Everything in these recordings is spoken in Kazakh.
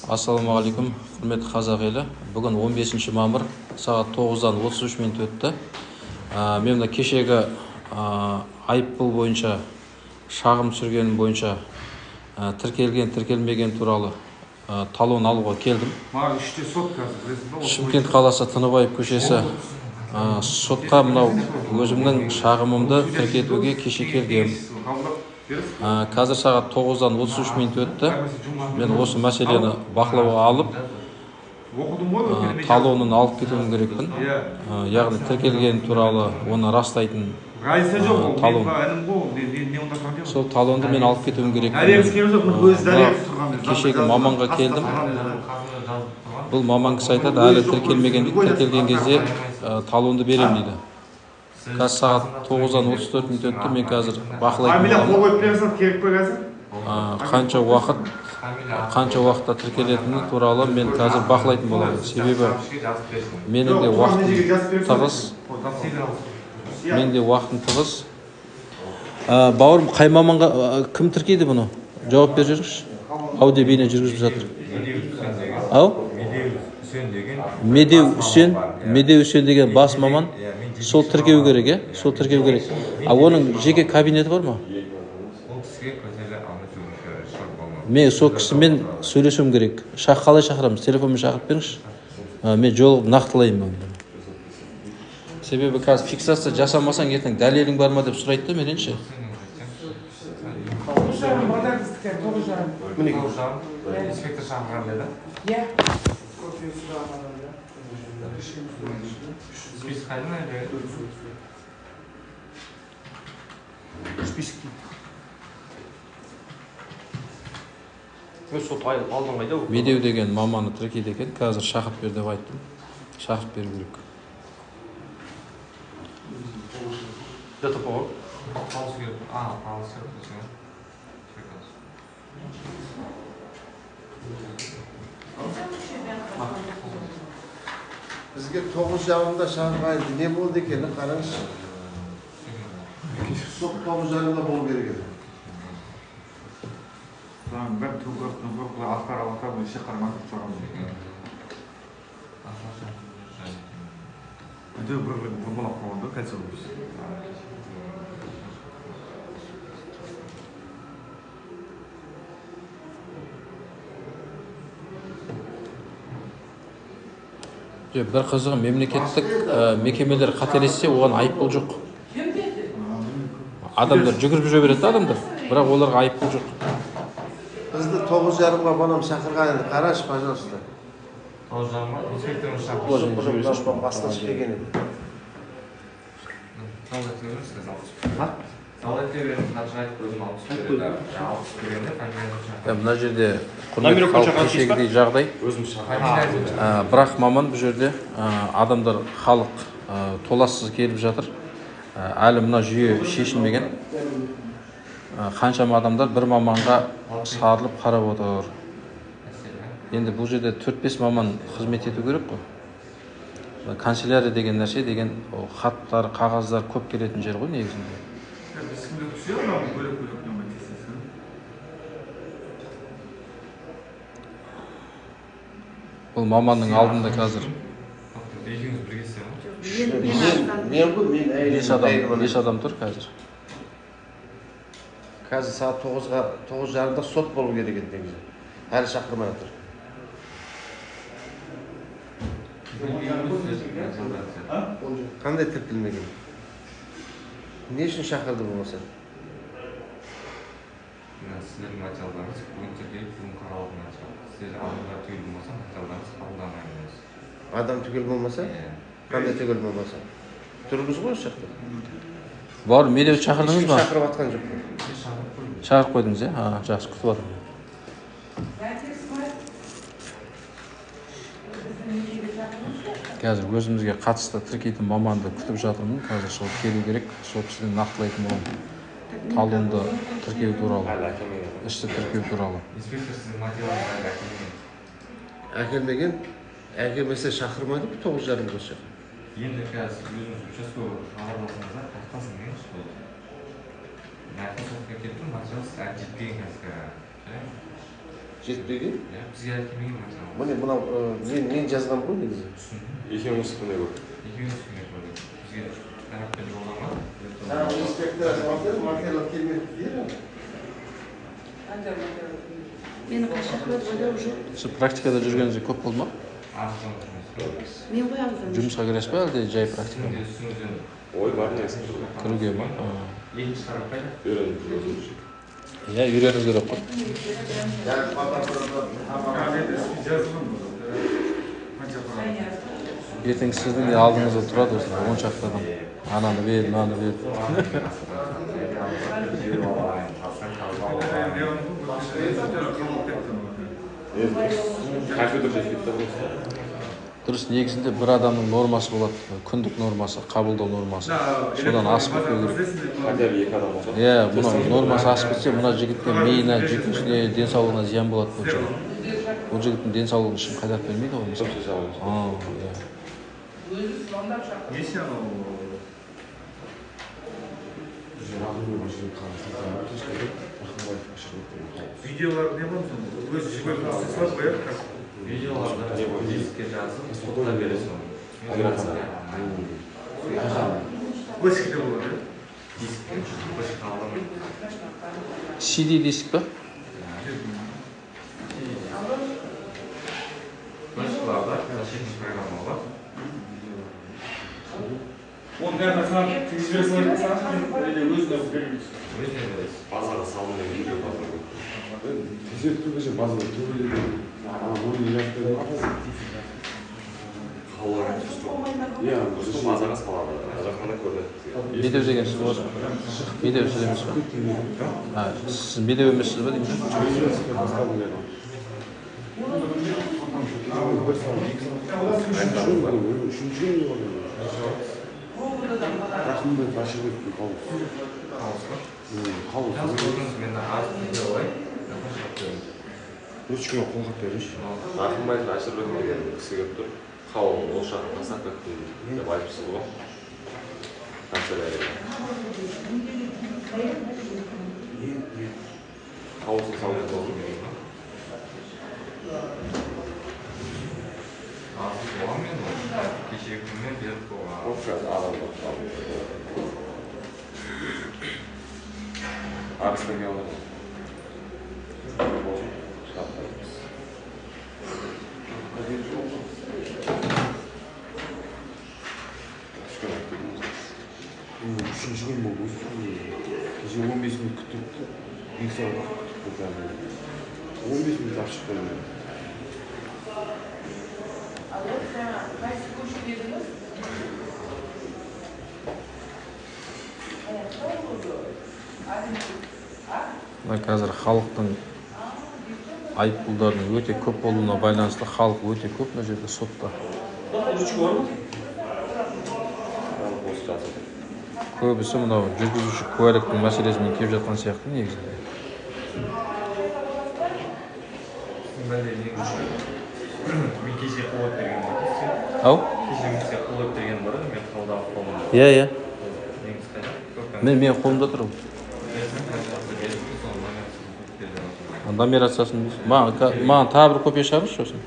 Ассалаумағалейкум, құрметті қазақ елі. Бүгін 15 мамыр сағат 9-дан 33 минут өтті. Мен мына кешегі айыппұл бойынша шағым түсіргенім бойынша тіркелген, тіркелмеген туралы талон алуға келдім. Шымкент қаласы Тыныбаев көшесі сотқа мынау өзімнің шағымымды тіркетуге кеше келгем. Қазір сағат 9-дан 33 минут өтті. Мен осы мәселені бақылауға алып, талонын алып кетуім керекпін. Яғни тіркелген туралы оны растайтын талон. Сол талонды мен алып кетуім керекпін. Кешегі маманға келдім. Бұл маман кісі айтады, әлі тіркелген кезде талонды берем дейді. Қазір сағат 9-дан 34 минут өтті. Мен қазір бақылайтын қанша уақытта тіркелетіні туралы мен қазір бақылайтын боламын. Себебі менің де уақытым тығыз. Бауырым, қай маманға кім тіркейді бұны? Жауап беріп жүріңізші. Аудио бейне жүргізіп жатыр. Медеу Үсен деген бас маман. Сол тіркеу керек, сол тіркеу керек. Оның жеке кабинеті бар ма? Мен сол кісімен сөйлесуім керек. Қалай шақырамыз? Телефонмен шақырып беріңізші. Мен жолығып нақтылаймын. Себебі қазір фиксация жасамасаң, ертең дәлелің бар ма деп сұрайды да мененше. Инспектор шақырған деді? Иә. Список қайдан әлі? Список. Медеу деген маманы тіркейді екен. Қазір шақырып бер деп айттым. Шақырып беру керек. Бізге 9:30-да шақырғанды не болды екені қараңызшы. Сот 9:30-да болу керек еді. Bir tuguk alkar bir şey karmak çoğum. Ödü bir bulak oldu kaç olmuş. Bir қызығы мемлекеттік мекемелер қателессе, оған айыппұл жоқ. Адамдар жүгіріп жүре береді адамдар, бірақ оларға айыппұл жоқ. Бізді 9:30-ға балам шақырған еді, қарашы, пожалуйста. 9:30-ға инспекторын шақырған. Бұл басына шықпеген еді. Мына жерде құрметті халық кешегідей жағдай. Бірақ маман бұл жерде адамдар, халық толассыз келіп жатыр. Әлі мына жүйе шешілмеген. Қаншама адамдар бір маманға сарылып қарап отыр. Енді бұл жерде 4-5 маман қызмет ету керек қой. Канцелярия деген нәрсе деген хаттар, қағаздар көп келетін жер ғой негізінде. Бұл маманның алдында қазір 5 адам тұр қазір. Қазір сағат 9:30-да сот болу керек еді негізі. Әлі шақырмай отыр. Қандай тіркелмеген? Не үшін шақырды болмаса? Сіздердің материалдарыңыз бүгін тіркеліп, бүгін қаралатын материал. Сіздер адамдар түгел болмаса, материалдарыңыз қабылданбаймыз. Адам түгел болмаса? Қандай түгел болмаса? Тұрмыз ғой осы жақта. Бар, медеу шақырдыңыз ба? Шақырып атқан жоқ. Шақырып қойдыңыз, жақсы, күтіп жатырмын. Қазір өзімізге қатысты тіркейтін маманды күтіп жатырмын. Қазір сол келу керек, сол кісіден нақтылайтын боламын. Талонды тіркеу туралы, істі тіркеу туралы. Инспектор сіздің материалыңызды Әкелмеген, әкелмесе шақырмайды бұл 9:30 болса. Енді қазір өзіңіз участковый хабарласаңыздар, қайтқасын деңіз болды. Нәтиже сотқа келіп тұр, материал жетпеген қазір. жетпеген? Бізге келмеген машина. Міне мынау мен жазған ғой негізі. Екеуміз күні көп. Екеуміз күні көрдік. Бізге тараппен жолдама. Инспектор материал келмеді дейді. Мені шақырып ойлау жоқ. Сіз практикада жүргеніңізге көп болды ма? Мен қоямын. Жұмысқа кіресіз ба әлде жай практика ма? Ой, бар негізі. Кіруге ма? Екінші тарап қайда? Үйреніп. Иә, үйрену керек қой. Ертең сіздің де алдыңызда тұрады осылай 10 шақты адам. Ананы бер, мынаны бер. Компьютер жетпейді просто. Дұрыс, негізінде бір адамның нормасы болады, күндік нормасы, қабылдау нормасы. Содан асып кетпеу керек. Хотя бы екі адам болса. Иә, мына нормасы асып кетсе, мына жігіттің миына, жүйкесіне, денсаулығына зиян болады бұл жігіт. Бұл жігіттің денсаулығын ешкім қайтарып бермейді ғой мысалы. Иә. Видеолар не var mı? Өзі жіберіп салып қояды. Видеоларда дискке жазып, сотта бересің. Операция. Флешкіде болады. Дискке флешка алып. CD диск па? Флешкаларда защитный программа бар. Оны бәрін саған жібере салайын саған или өзіне береміз? Өзіне бересіз. Базарға салым деген видео базар көп. Тезек түргіше базарға төбеледі. Оны яқтырды. Қалалар түсті. Иә, бұл базарға салады. Жақында көрді. Медеу дегенсіз ғой. Медеу сіз емес па? Сіз медеу емессіз ба деймін? Рахымбек Рашидовтың қауыс. Қауыс. Мен аз видеолай. Ручканы қолға беріңізші. Рахымбек Рашидов деген кісі келіп тұр. Қауын ол шақын тастап кеттім деп айтыпсыз ғой. Канцелярияға. Қауысын салып болды. Азы болған мен кешегі күнмен беріп қойған. Вообще адам болып қалды. Арыстан келді. Үшінші күн болды. Кеше 15 минут күттік. 2 сағат күттік. 15 минут ашып шықты. Қазір халықтың айыппұлдарының өте көп болуына байланысты халық өте көп мына жерде сотта. Көбісі мынау жүргізуші куәліктің мәселесімен келіп жатқан сияқты негізінде. Мен кеше қолып берген бар. Ау? Кеше қолып берген бар, мен қалдағы қолым. Иә. Негіз қайда? Мен қолымда тұр. Номерациясын маған тағы бір копия шығарыңызшы сосын.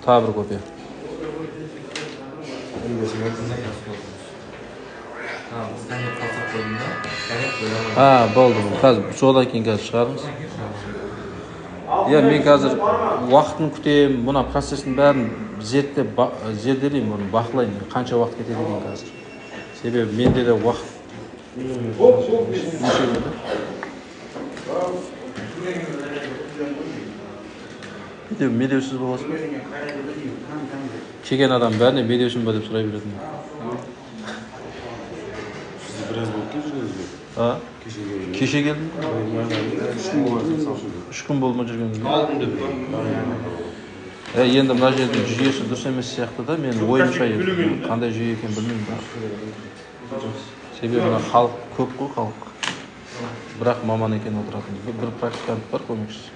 Тағы бір копия. Болды. Қазір содан кейін шығарыңыз. Иә, мен қазір уақытын күтемін, мына процестің бәрін зерделеймін, оны бақылаймын, қанша уақыт кетеді екен қазір. Себебі менде де уақыт медеусіз боласың ба? Келген адам бәріне медеусің ба деп сұрай беретін. Сіз біраз болып жүргеніз бе? Кеше келдім. 3 күн болды ма жүргеніңізге? Енді мына жердің жүйесі дұрыс емес сияқты да, мен ойымша қандай жүйе екен білмеймін. Себебі халық көп қой, халық. Бірақ маман екен отыратын. Бір практикант бар, көмекшісі.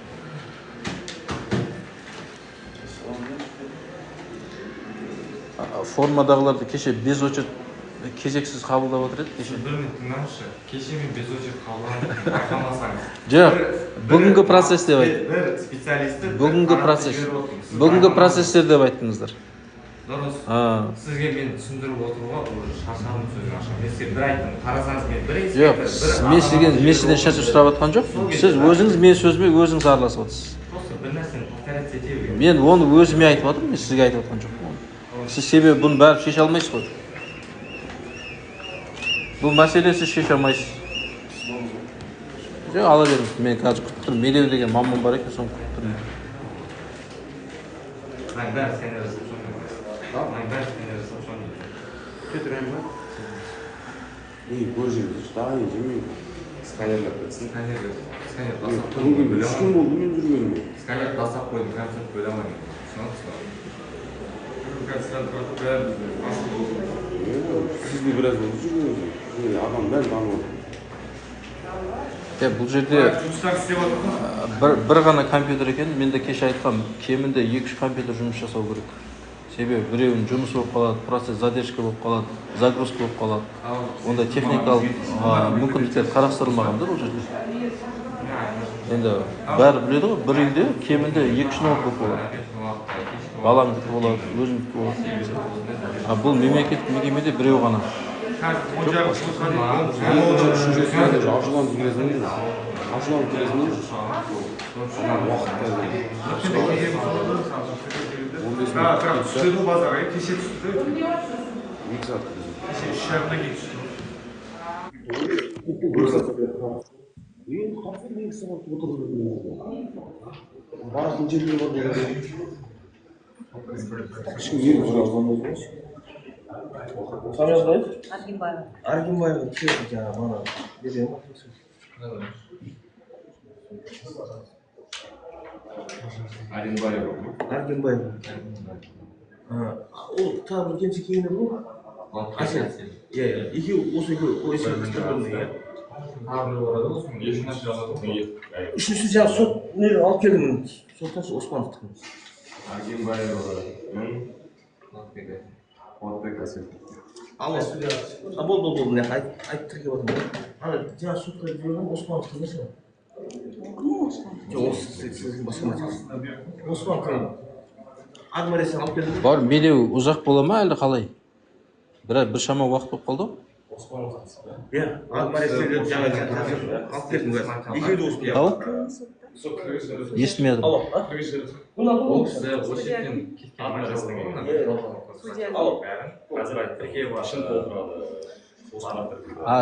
Формадағыларды кеше без очередь кезексіз қабылдап отыр еді кеше. Бір минут тыңдаңызшы. Кеше мен без очередь қабылдадым. Байқамасаңыз. Жоқ, бүгінгі процесс деп айт. Бір специалисті Бүгінгі процесстер деп айттыңыздар. Дұрыс. Сізге мен түсіндіріп отыруға шаршадым сөзін ашам. Мен сізге бір айттым. Қарасаңыз мен бір Жоқ, мен сізден шашу сұрап жатқан жоқ. Сіз өзіңіз мен сөзіме өзіңіз араласып отырсыз. Просто бір нәрсені повторять ете беремін. Мен оны өзіме айтып жатырмын, мен сізге айтып жатқан жоқпын. Сіз себебі бұны бәрін шеше алмайсыз ғой. Бұл мәселені сіз шеше алмайсыз. Жоқ, ала беріңіз. Мен қазір күтіп тұрмын. Медеу деген мамам бар екен, соны күтіп тұрмын. Мен бәрі сені жасап Кетірейін ба? Көрсеңіз, дайын жемейін. сканерлеп кетсін. Сканер басап Бүгін 3 күн болды мен жүргеніме. Сканер басап қойдым, концерт бөле алмаймын. Сізде біраз болды жүргеніңіз. Адам бәрін танып отыр. Бұл жерде бір ғана компьютер екен, мен де кеше айтқам, кемінде 2-3 компьютер жұмыс жасау керек. Себебі біреуінің жұмысы болып қалады, процесс задержка болып қалады, загрузка болып қалады. Онда техникалық мүмкіндіктер қарастырылмаған да бұл жерде. Енді бәрі біледі ғой, бір үйде кемінде 2-3 ноутбук болады. Балаңдікі болады, өзімдікі болады. Бұл мемлекеттік мекемеде біреу ғана. Ашылан келесің Түседі базарға, кеше түсті. 2 сағат Кеше 3 жарымда келіп түсті. баратын жерлер бар деген. Кішкене еріп жүрген болды. Самый знает? Аргимбаева. Аргимбаева, честно, тебя мама. Берем. Аргимбаева. Ол тағы бір кенші кейіні бұл? Асен. Иә, екеуі осы екеуі иә. Үшінші жаңа сот нені алып келдім. Соттан Оспановтың. Алло. Бол, мына айтып келіп отырмын. Ана жаңа сотқа жіберген Оспановтың несі? Кім Оспанов? Жоқ, осы сіздің басқа материал. Оспановтың армариясын алып келдім. Бар, медеу ұзақ бола ма әлде қалай? Бір шама уақыт болып қалды ғой? Иә, армариясын жаңа алып келдім. Екеуі де осы. Ау? Естімедім. Алло. Ол кісі осы жерден кеткен арасынан қазір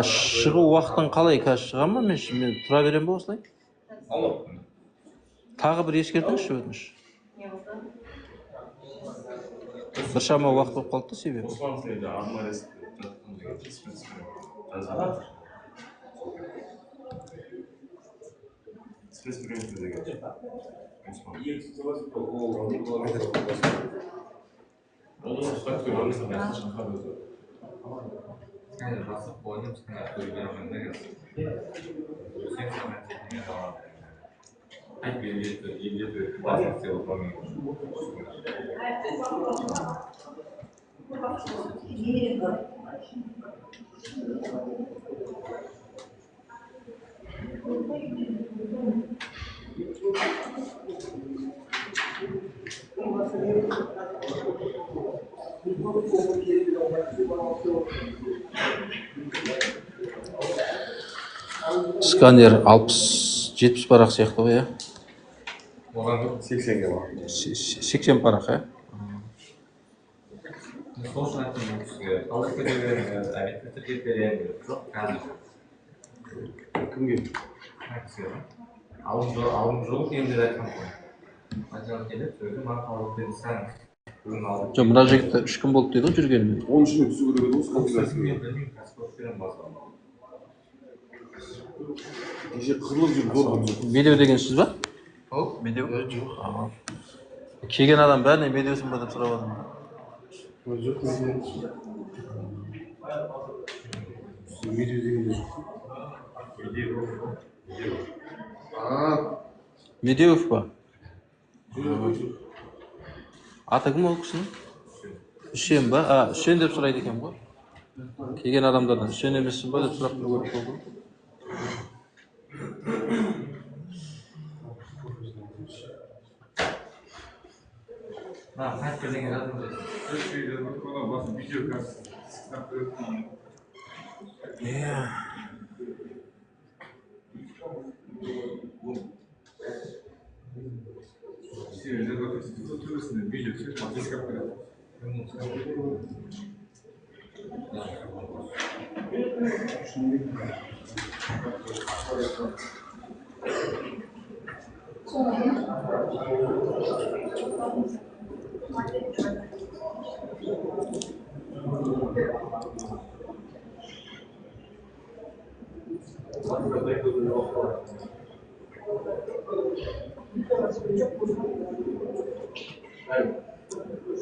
Шығу уақытын қалай қазір шыға ма? Мен тұра берем ба осылай? Тағы бір ескертіңізші өтініш. Бір шама уақыт болып қалды себебі. сканер басып қойдым, сканер көргенмін де қазір. Айт елдетіп басып істеп отырмын. Сканер 60-70 парақ сияқты ғой, иә? Оған 80-ге бар. 80 парақ, иә? сол үшін айттым бұл кісіге. Қалай көре беремін, әметті тіркеп беремін. Жоқ, қазір. Кімге? Алым жоқ енді айтқан ғой. Айтқан келіп, сөзі маған қалып деді, сән. Жоқ, мына жігітті 3 күн болды дейді ғой жүргенімен. Оның ішіне түсу керек еді осы Мен білмеймін, паспорт беремін басқа. кеше қырылып жүріп болды. Медеу деген сіз ба? Ол? Медеу? Жоқ. Келген адам бәріне медеусің ба деп сұрап жатырмын. Жоқ, медеу деген жоқ. Медеуов па? Аты кім ол кісінің? Үшен ба? Үшен деп сұрайды екен ғой. Келген адамдардан Үсен емессің ба деп сұрақ қою керек болды. қайтып келгенге жазып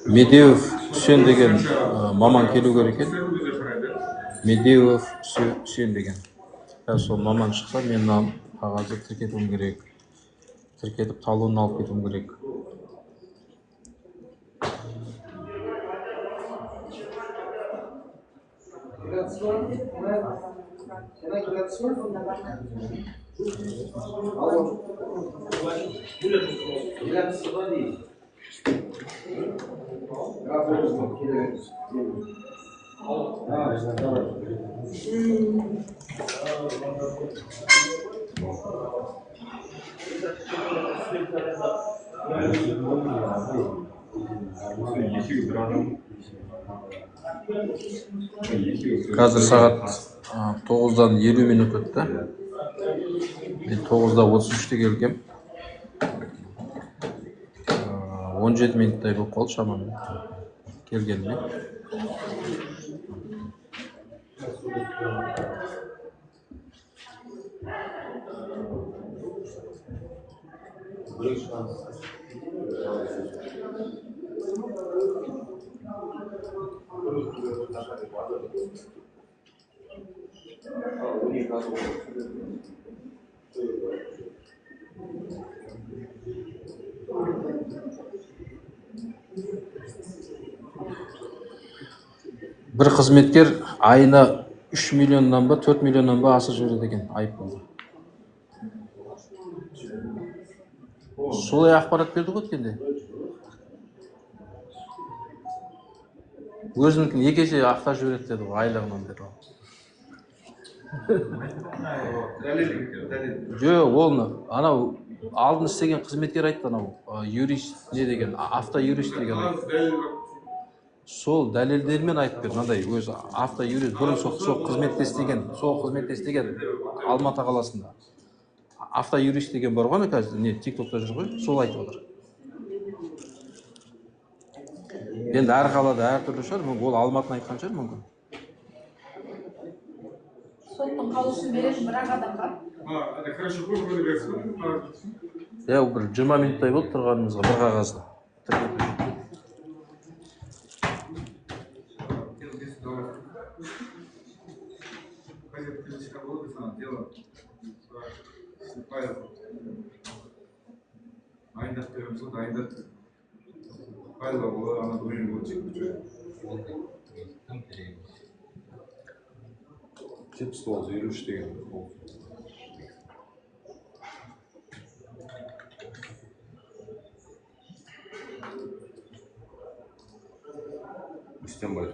Медеуов Үсен деген маман келу керек екен. Медеуов Үсен деген. Сол маман шықса, мен мына қағазды тіркетуім керек. Тіркетіп талонын алып кетуім керек. Қазір сағат 9-дан 50 минут өтті. Мен 9-да 33-те келгем. 17 минуттай болып қалды шамамен келгеніне. Бір қызметкер айына 3 миллионнан ба 4 миллионнан ба асып жібереді екен айыппұлды. Солай ақпарат берді ғой өткенде. Өзінікін 2 есе ақтап жібереді деді ғой айлығынан деді. Жоқ, ол анау алдын істеген қызметкер айтты, анау юрист не деген, автоюрист деген. Сол дәлелдермен айтып берді. Мынандай өзі автоюрист бұрын сол қызметте істеген Алматы қаласында. Автоюрист деген бар ғой, қазір не TikTok'та жүр ғой, сол айтып отыр. Енді әр қалада әртүрлі шығар, ол Алматыны айтқан шығар мүмкін. Соттың қаулысын беретін бір адамға. Бір 20 минуттай болды тұрғанымызға бір қағазды. Жетпіс тоғыз, 53 деген. Үстенбаев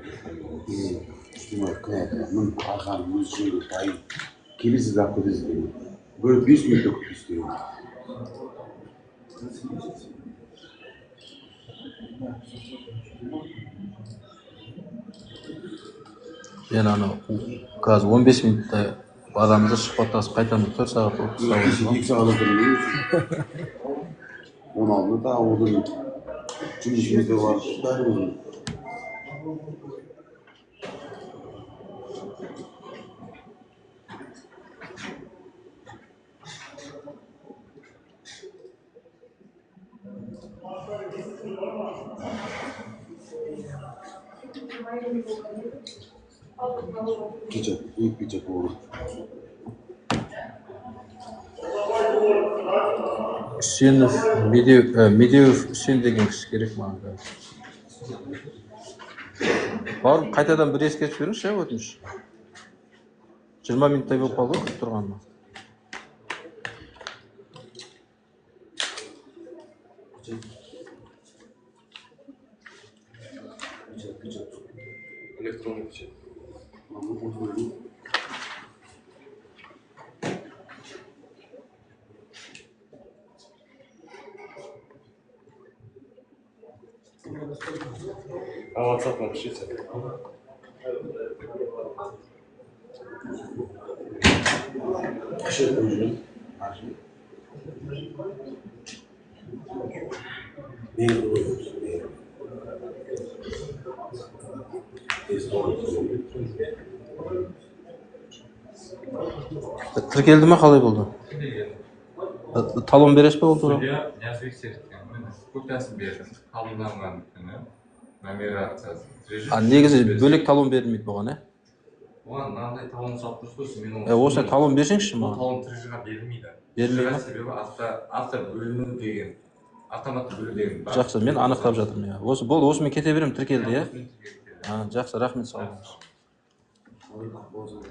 кінәлі ағаның өз жерге дайын келесі зақы дезген бір 5 минутта күтпестеген. Мен қазір 15 минутта адамды сұхбаттасып қайтамын 4 сағат отырсам. 2 сағат отырмын. Оның алдында да одан жұмысымызда бар бәрі. Печат olur. Үсенов, Медеуов Үсен деген кісі керек маған. Барып қайтадан бір ескертіп беріңізші, өтініш. 20 минуттай болып қалды ғой күтіп тұрғаныма. Электронный печать. А WhatsApp напишите. Тіркелді ме, қалай болды? Талон бересіз бе ол туралы? Судья жазып еткен. Копиясын бердім. Қабылданған күні номерациясы. Негізі бөлек талон берілмейді бұған, ә? Оған мынандай талон салып тұрсыз, мен Осылай талон берсеңізші бұл маған. талон тіржіға берілмейді. Берілмейді ме? Себебі авто бөліну деген, автоматты бөлу деген бар. Жақсы, мен анықтап жатырмын, иә. Болды, осымен кете беремін, тіркелді, иә? Жақсы, рахмет, сау болыңыз.